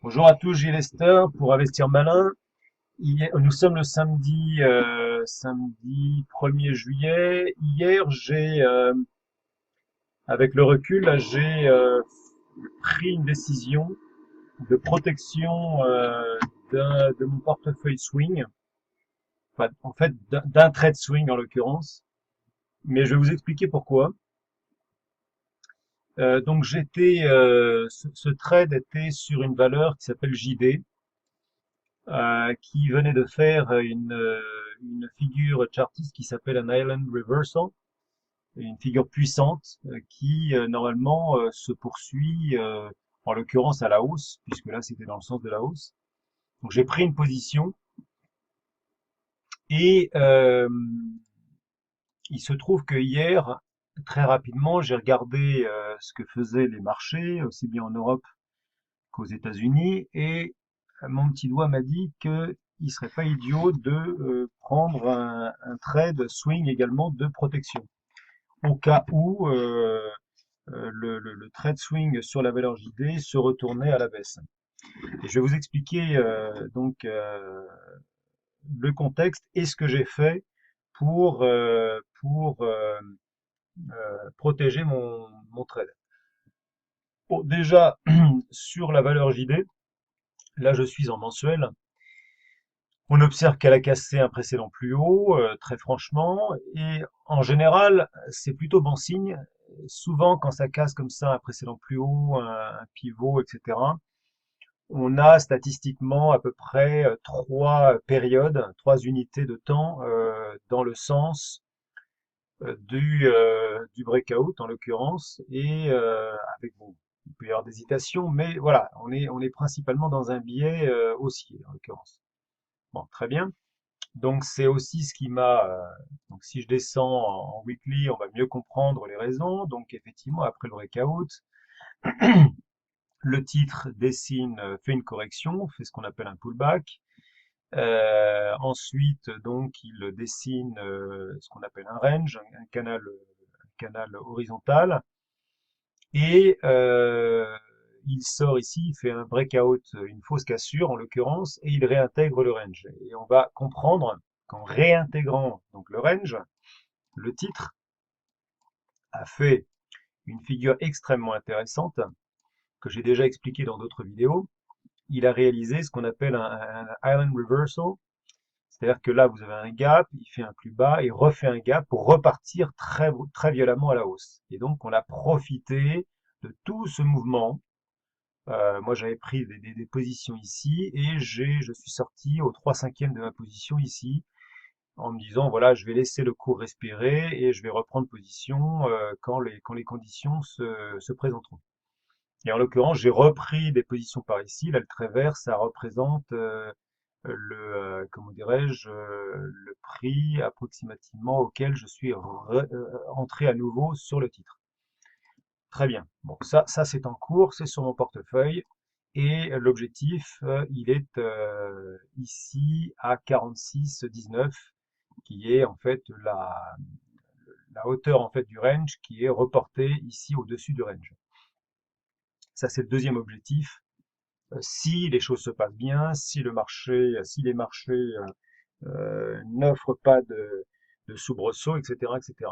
Bonjour à tous, Gilles Lester pour Investir Malin. Nous sommes le samedi 1er juillet. Hier, avec le recul, là, j'ai pris une décision de protection de mon portefeuille swing, enfin, en fait d'un trade swing en l'occurrence. Mais je vais vous expliquer pourquoi. Donc ce trade était sur une valeur qui s'appelle JD. Qui venait de faire une figure chartiste qui s'appelle un Island Reversal, une figure puissante qui normalement se poursuit, en l'occurrence à la hausse, puisque là c'était dans le sens de la hausse. Donc j'ai pris une position et il se trouve que hier, très rapidement, j'ai regardé ce que faisaient les marchés, aussi bien en Europe qu'aux États-Unis, et mon petit doigt m'a dit que il serait pas idiot de prendre un trade swing également de protection au cas où le trade swing sur la valeur JD se retournait à la baisse. Et je vais vous expliquer le contexte et ce que j'ai fait pour protéger mon trade. Bon, déjà sur la valeur JD, là je suis en mensuel. On observe qu'elle a cassé un précédent plus haut, très franchement, et en général, c'est plutôt bon signe. Souvent, quand ça casse comme ça un précédent plus haut, un pivot, etc., on a statistiquement à peu près trois périodes, trois unités de temps dans le sens du breakout en l'occurrence, et avec bon, il peut y avoir des hésitations, mais voilà, on est principalement dans un biais haussier en l'occurrence. Bon, très bien. Donc c'est aussi ce qui m'a. Donc si je descends en weekly, on va mieux comprendre les raisons. Donc effectivement, après le breakout, le titre dessine, fait une correction, fait ce qu'on appelle un pullback. Ensuite, donc il dessine ce qu'on appelle un range, un canal horizontal. Et il sort ici, il fait un breakout, une fausse cassure en l'occurrence, et il réintègre le range. Et on va comprendre qu'en réintégrant donc le range, le titre a fait une figure extrêmement intéressante que j'ai déjà expliqué dans d'autres vidéos. Il a réalisé ce qu'on appelle un island reversal, c'est-à-dire que là vous avez un gap, il fait un plus bas et refait un gap pour repartir très très violemment à la hausse. Et donc on a profité de tout ce mouvement. Moi, j'avais pris des positions ici et je suis sorti au 3/5 de ma position ici en me disant, voilà, je vais laisser le cours respirer et je vais reprendre position quand les conditions se présenteront. Et en l'occurrence, j'ai repris des positions par ici. Là, le trait vert, ça représente comment dirais-je, le prix approximativement auquel je suis entré à nouveau sur le titre. Très bien. Bon, ça c'est en cours, c'est sur mon portefeuille. Et l'objectif, il est ici à 46,19, qui est en fait la hauteur en fait du range qui est reportée ici au-dessus du range. Ça c'est le deuxième objectif. Si les choses se passent bien, si les marchés n'offrent pas de soubresauts, etc., etc.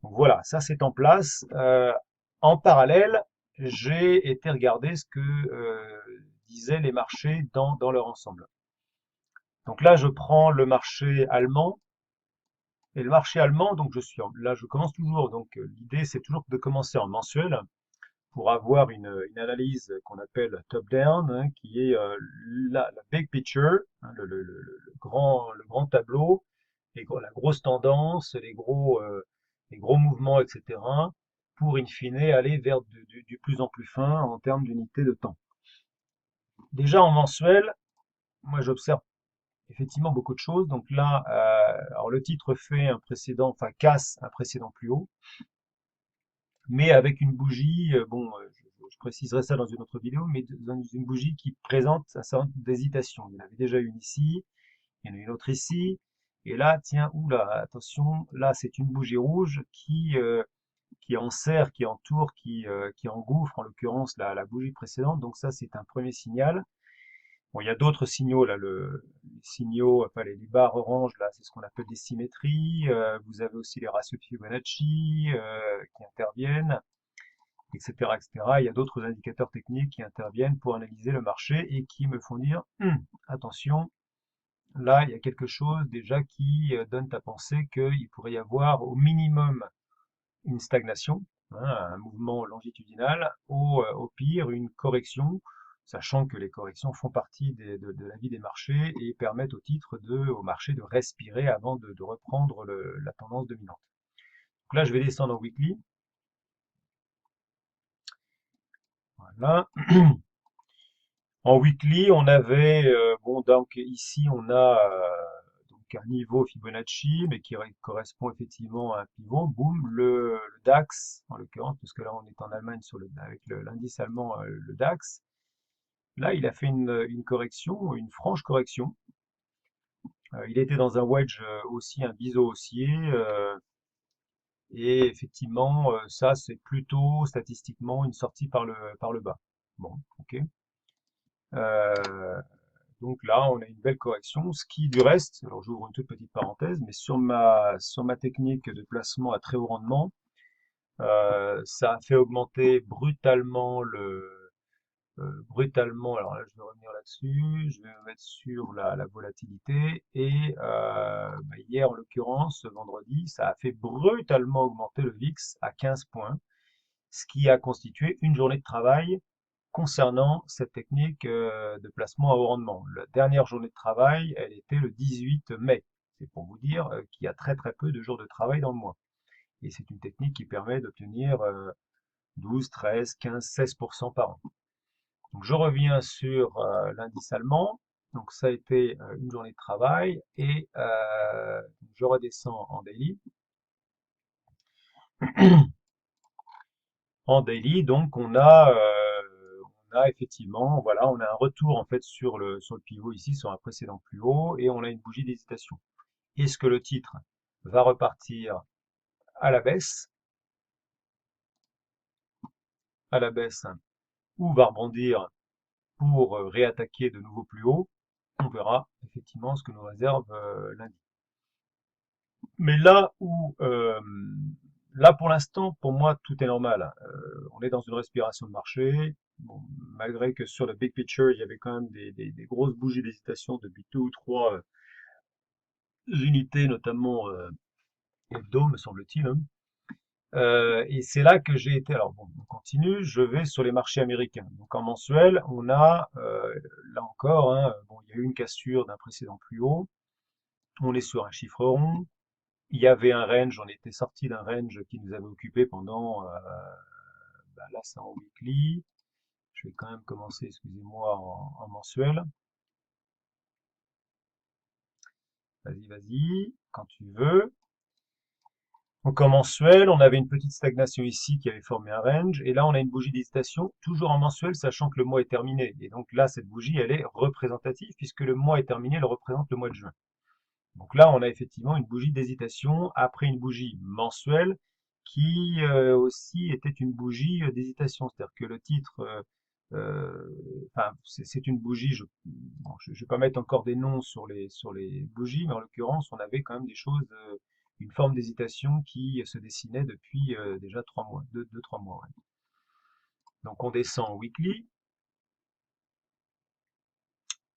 Donc voilà, ça c'est en place. En parallèle, j'ai été regarder ce que disaient les marchés dans leur ensemble. Donc là, je prends le marché allemand. Et le marché allemand, donc là, je commence toujours. Donc l'idée, c'est toujours de commencer en mensuel pour avoir une analyse qu'on appelle top-down, hein, qui est la big picture, hein, le grand tableau, la grosse tendance, les gros mouvements, etc., pour in fine aller vers du plus en plus fin en termes d'unité de temps. Déjà en mensuel, moi j'observe effectivement beaucoup de choses. Donc là, alors le titre fait un précédent, enfin casse un précédent plus haut, mais avec une bougie, bon, je préciserai ça dans une autre vidéo, mais dans une bougie qui présente un certain nombre d'hésitations. Il y en avait déjà une ici, il y en a une autre ici, et là, tiens, oula, attention, là c'est une bougie rouge qui enserre, qui entoure, qui engouffre en l'occurrence la bougie précédente. Donc ça, c'est un premier signal. Bon, il y a d'autres signaux là, les signaux, enfin les barres oranges là, c'est ce qu'on appelle des symétries. Vous avez aussi les ratios de Fibonacci qui interviennent, etc., etc. Il y a d'autres indicateurs techniques qui interviennent pour analyser le marché et qui me font dire, attention, là il y a quelque chose déjà qui donne à penser qu'il pourrait y avoir au minimum une stagnation, hein, un mouvement longitudinal, au pire une correction, sachant que les corrections font partie de la vie des marchés et permettent au marché de respirer avant de reprendre la tendance dominante. Donc là, je vais descendre en weekly. Voilà. En weekly, on avait, bon, donc ici, on a donc un niveau Fibonacci, mais qui correspond effectivement à un pivot. Boum, le DAX, en l'occurrence, parce que là, on est en Allemagne avec l'indice allemand, le DAX. Là, il a fait une correction, une franche correction. Il était dans un wedge aussi, un biseau haussier. Et effectivement, ça, c'est plutôt statistiquement une sortie par le bas. Bon, ok. Euh, Donc là, on a une belle correction, ce qui du reste, alors j'ouvre une toute petite parenthèse, mais sur ma technique de placement à très haut rendement, ça a fait augmenter brutalement, alors là je vais revenir là-dessus, je vais me mettre sur la volatilité, et hier en l'occurrence, vendredi, ça a fait brutalement augmenter le VIX à 15 points, ce qui a constitué une journée de travail concernant cette technique de placement à haut rendement. La dernière journée de travail, elle était le 18 mai. C'est pour vous dire qu'il y a très très peu de jours de travail dans le mois. Et c'est une technique qui permet d'obtenir 12, 13, 15, 16% par an. Donc je reviens sur l'indice allemand. Donc ça a été une journée de travail et je redescends en daily. En daily, donc on a effectivement, voilà, on a un retour en fait sur le pivot ici, sur un précédent plus haut, et on a une bougie d'hésitation. Est-ce que le titre va repartir à la baisse, ou va rebondir pour réattaquer de nouveau plus haut? On verra effectivement ce que nous réserve lundi. Mais là pour l'instant, pour moi, tout est normal. On est dans une respiration de marché. Bon, malgré que sur le big picture, il y avait quand même des grosses bougies d'hésitation depuis deux ou trois unités, notamment hebdo, me semble-t-il, hein. Et c'est là que j'ai été. Alors bon, on continue. Je vais sur les marchés américains. Donc en mensuel, on a là encore, hein, bon, il y a eu une cassure d'un précédent plus haut. On est sur un chiffre rond. Il y avait un range, on était sorti d'un range qui nous avait occupé pendant, là c'est en weekly, je vais quand même commencer, excusez-moi, en mensuel. Vas-y, quand tu veux. Donc en mensuel, on avait une petite stagnation ici qui avait formé un range, et là on a une bougie d'hésitation, toujours en mensuel, sachant que le mois est terminé. Et donc là, cette bougie, elle est représentative, puisque le mois est terminé, elle représente le mois de juin. Donc là, on a effectivement une bougie d'hésitation après une bougie mensuelle qui aussi était une bougie d'hésitation. C'est-à-dire que le titre, enfin, c'est une bougie, bon, je vais pas mettre encore des noms sur les bougies, mais en l'occurrence, on avait quand même des choses, une forme d'hésitation qui se dessinait depuis déjà 3 mois, 2, 3 mois. Ouais. Donc on descend en weekly,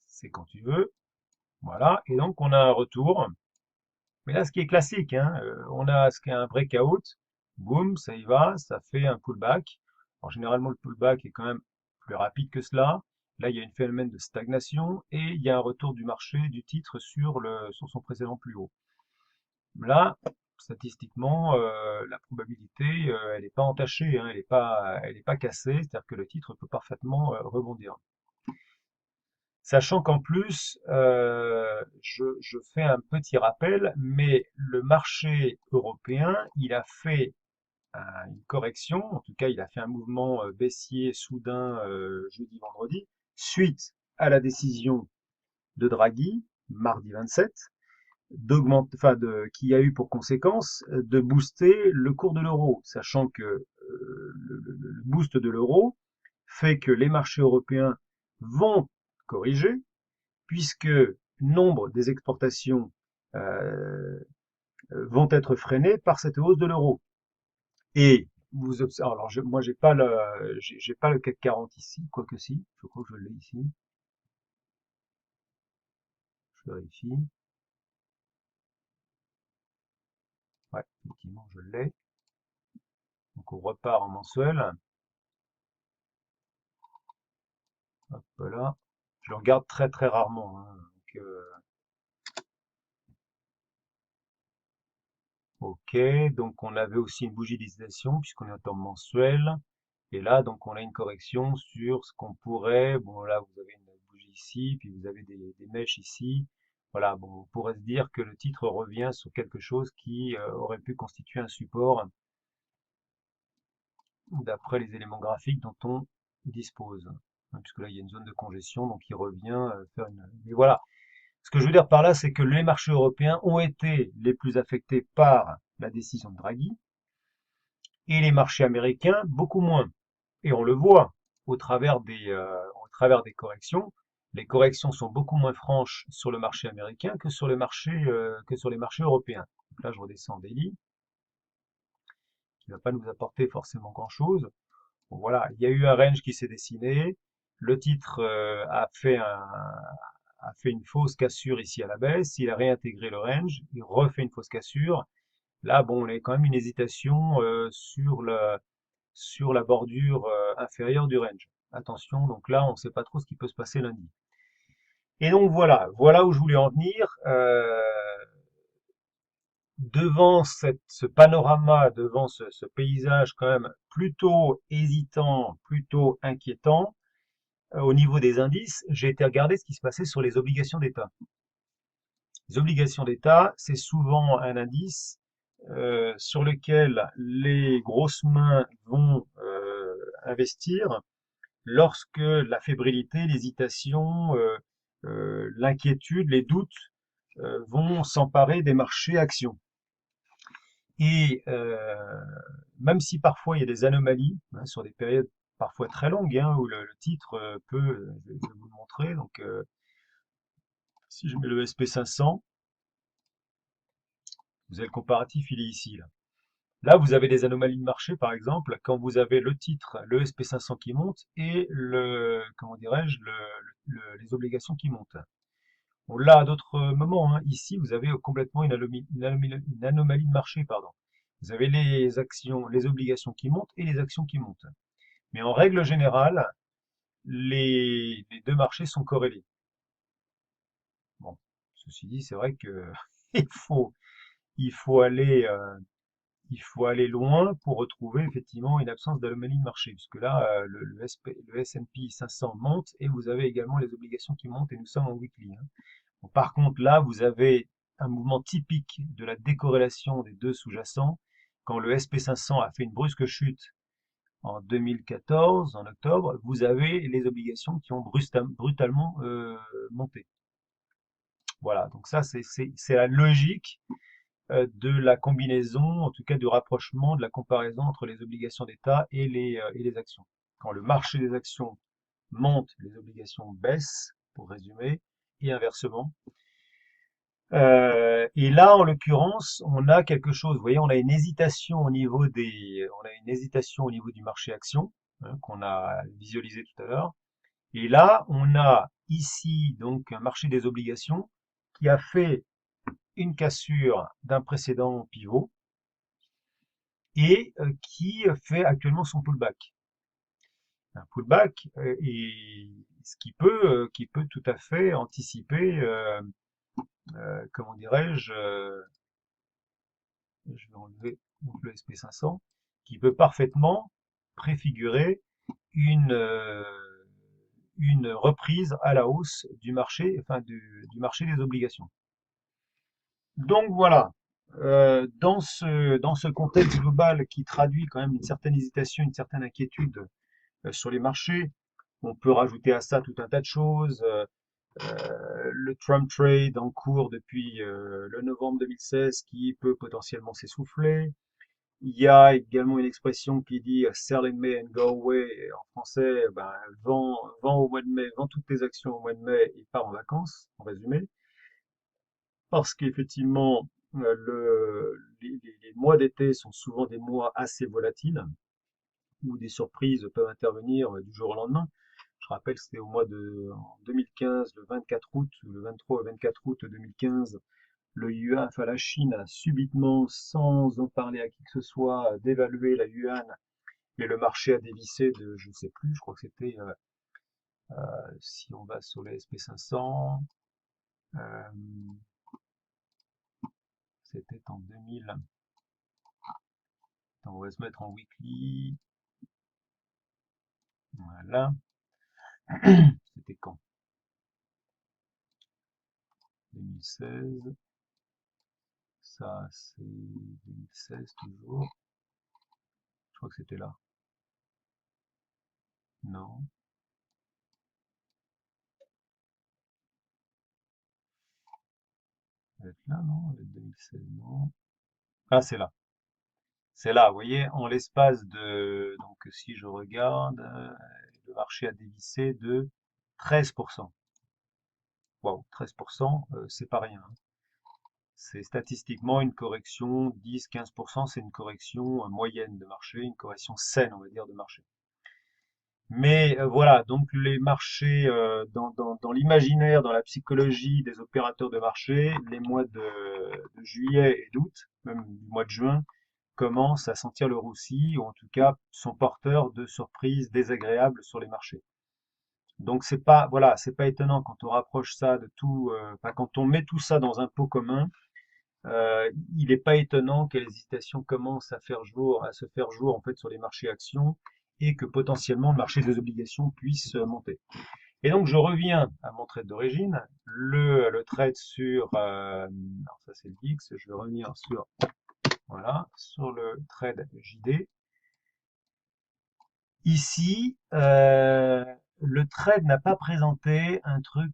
c'est quand tu veux. Voilà, et donc on a un retour. Mais là, ce qui est classique, hein, on a ce qui est un breakout, boum, ça y va, ça fait un pullback. Alors généralement, le pullback est quand même plus rapide que cela. Là, il y a un phénomène de stagnation et il y a un retour du marché du titre sur son précédent plus haut. Là, statistiquement, la probabilité, elle n'est pas entachée, hein, elle est pas cassée, c'est-à-dire que le titre peut parfaitement rebondir. Sachant qu'en plus, je fais un petit rappel, mais le marché européen, il a fait une correction, en tout cas il a fait un mouvement baissier soudain jeudi-vendredi, suite à la décision de Draghi, mardi 27, d'augmenter, enfin qui a eu pour conséquence de booster le cours de l'euro, sachant que le boost de l'euro fait que les marchés européens vont corriger, puisque nombre des exportations euh, vont être freinées par cette hausse de l'euro. Et vous observez, alors moi j'ai pas le CAC 40 ici, quoique si, je crois que je l'ai ici. Je vérifie. Ouais, effectivement, je l'ai. Donc on repart en mensuel. Hop là. Je le regarde très très rarement, hein. Donc, ok, donc on avait aussi une bougie d'hésitation puisqu'on est en temps mensuel. Et là, donc on a une correction sur ce qu'on pourrait. Bon, là, vous avez une bougie ici, puis vous avez des mèches ici. Voilà, bon, on pourrait se dire que le titre revient sur quelque chose qui aurait pu constituer un support d'après les éléments graphiques dont on dispose. Hein, puisque là, il y a une zone de congestion, donc il revient faire une. Mais voilà. Ce que je veux dire par là, c'est que les marchés européens ont été les plus affectés par la décision de Draghi et les marchés américains beaucoup moins. Et on le voit au travers des corrections. Les corrections sont beaucoup moins franches sur le marché américain que sur les marchés européens. Donc là, je redescends en daily, qui ne va pas nous apporter forcément grand-chose. Bon, voilà, il y a eu un range qui s'est dessiné. Le titre a fait une fausse cassure ici à la baisse. Il a réintégré le range. Il refait une fausse cassure. Là, bon, on a quand même une hésitation sur la bordure inférieure du range. Attention, donc là, on ne sait pas trop ce qui peut se passer lundi. Et donc voilà où je voulais en venir. Devant ce panorama, devant ce paysage quand même plutôt hésitant, plutôt inquiétant, au niveau des indices, j'ai été regarder ce qui se passait sur les obligations d'État. Les obligations d'État, c'est souvent un indice sur lequel les grosses mains vont investir lorsque la fébrilité, l'hésitation, l'inquiétude, les doutes vont s'emparer des marchés actions. Et même si parfois il y a des anomalies, hein, sur des périodes parfois très longues, hein, où le titre je vais vous le montrer, donc si je mets le SP500, vous avez le comparatif, il est ici. Là, vous avez des anomalies de marché, par exemple, quand vous avez le titre, le SP500 qui monte et comment dirais-je, les obligations qui montent. On l'a à d'autres moments, hein. Ici, vous avez complètement une anomalie de marché, pardon. Vous avez les actions, les obligations qui montent et les actions qui montent. Mais en règle générale, les deux marchés sont corrélés. Bon, ceci dit, c'est vrai que il faut, il faut aller, euh, il faut aller loin pour retrouver effectivement une absence d'anomalie de marché, puisque là, le S&P 500 monte et vous avez également les obligations qui montent et nous sommes en weekly, hein. Bon, par contre, là, vous avez un mouvement typique de la décorrélation des deux sous-jacents. Quand le SP500 a fait une brusque chute en 2014, en octobre, vous avez les obligations qui ont brutalement monté. Voilà, donc ça, c'est la logique de la combinaison, en tout cas du rapprochement, de la comparaison entre les obligations d'État et les actions. Quand le marché des actions monte, les obligations baissent, pour résumer, et inversement. Et là, en l'occurrence, on a quelque chose. Vous voyez, on a une hésitation on a une hésitation au niveau du marché action, hein, qu'on a visualisé tout à l'heure. Et là, on a ici donc un marché des obligations qui a fait une cassure d'un précédent pivot et qui fait actuellement son pullback. Un pullback et ce qui peut tout à fait anticiper, comment dirais-je, je vais enlever donc le SP500, qui peut parfaitement préfigurer une, euh, une reprise à la hausse du marché, enfin du marché des obligations. Donc voilà, dans ce contexte global qui traduit quand même une certaine hésitation, une certaine inquiétude sur les marchés, on peut rajouter à ça tout un tas de choses. le Trump trade en cours depuis le novembre 2016 qui peut potentiellement s'essouffler. Il y a également une expression qui dit sell in May and go away. Et en français, ben, vends au mois de mai, vends toutes tes actions au mois de mai et pars en vacances, en résumé. Parce qu'effectivement, les mois d'été sont souvent des mois assez volatiles, où des surprises peuvent intervenir du jour au lendemain. Je rappelle que c'était en 2015, le 24 août, le 23 au 24 août 2015, le yuan, enfin la Chine a subitement, sans en parler à qui que ce soit, dévalué la yuan et le marché a dévissé de, je ne sais plus, je crois que c'était, si on va sur les SP500, euh, c'était en 2000. Attends, on va se mettre en weekly. Voilà. C'était quand? 2016. Ça, c'est 2016 toujours. Je crois que c'était là. Non. Ça va être là, non? Ça va être 2016, non. Ah, c'est là. C'est là, vous voyez, en l'espace de... Donc, si je regarde, le marché a dévissé de 13%. Waouh, 13%, c'est pas rien, hein. C'est statistiquement une correction 10-15%, c'est une correction moyenne de marché, une correction saine, on va dire, de marché. Mais voilà, donc les marchés, dans l'imaginaire, dans la psychologie des opérateurs de marché, les mois de juillet et d'août, même du mois de juin, commencent à sentir le roussi, ou en tout cas sont porteurs de surprises désagréables sur les marchés. Donc c'est pas, voilà, c'est pas étonnant quand on rapproche ça de tout, enfin, quand on met tout ça dans un pot commun, il n'est pas étonnant que les hésitations commencent à se faire jour en fait sur les marchés actions et que potentiellement le marché des obligations puisse monter. Et donc je reviens à mon trade d'origine, le trade sur, alors ça c'est le VIX, je vais revenir sur, voilà, sur le trade JD. Ici, le trade n'a pas présenté un truc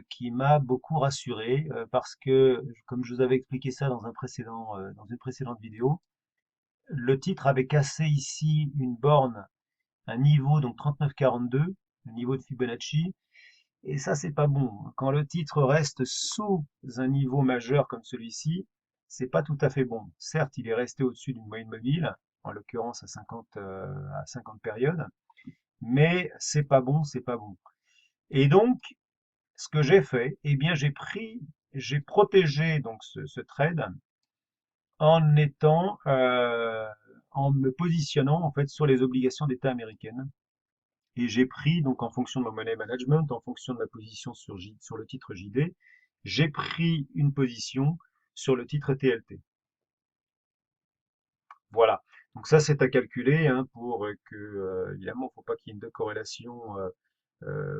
qui m'a beaucoup rassuré parce que, comme je vous avais expliqué ça dans une précédente vidéo, le titre avait cassé ici une borne, un niveau, donc 39,42, le niveau de Fibonacci, et ça c'est pas bon. Quand le titre reste sous un niveau majeur comme celui-ci, c'est pas tout à fait bon. Certes, il est resté au-dessus d'une moyenne mobile, en l'occurrence à 50 périodes, mais c'est pas bon, c'est pas bon. Et donc, ce que j'ai fait, eh bien, j'ai protégé donc ce trade en en me positionnant en fait sur les obligations d'État américaines. Et j'ai pris donc en fonction de mon money management, en fonction de ma position sur le titre JD, j'ai pris une position sur le titre TLT. Voilà. Donc ça, c'est à calculer hein, pour que, évidemment, il ne faut pas qu'il y ait une décorrélation.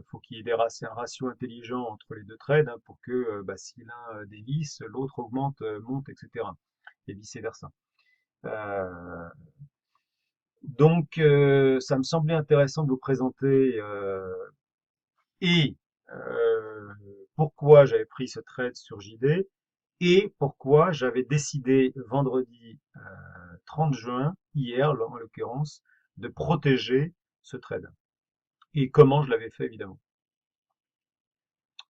Faut qu'il y ait un ratio intelligent entre les deux trades hein, pour que bah, si l'un dévisse, l'autre augmente, monte, etc. Et vice-versa. Euh, donc, ça me semblait intéressant de vous présenter et euh, pourquoi j'avais pris ce trade sur JD et pourquoi j'avais décidé vendredi 30 juin, hier en l'occurrence, de protéger ce trade. Et comment je l'avais fait évidemment.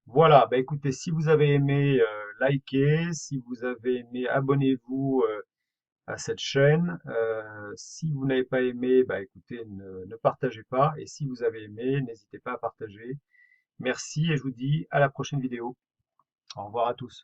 Voilà, bah écoutez, si vous avez aimé, likez, si vous avez aimé, abonnez-vous à cette chaîne. Si vous n'avez pas aimé, bah écoutez, ne partagez pas. Et si vous avez aimé, n'hésitez pas à partager. Merci et je vous dis à la prochaine vidéo. Au revoir à tous.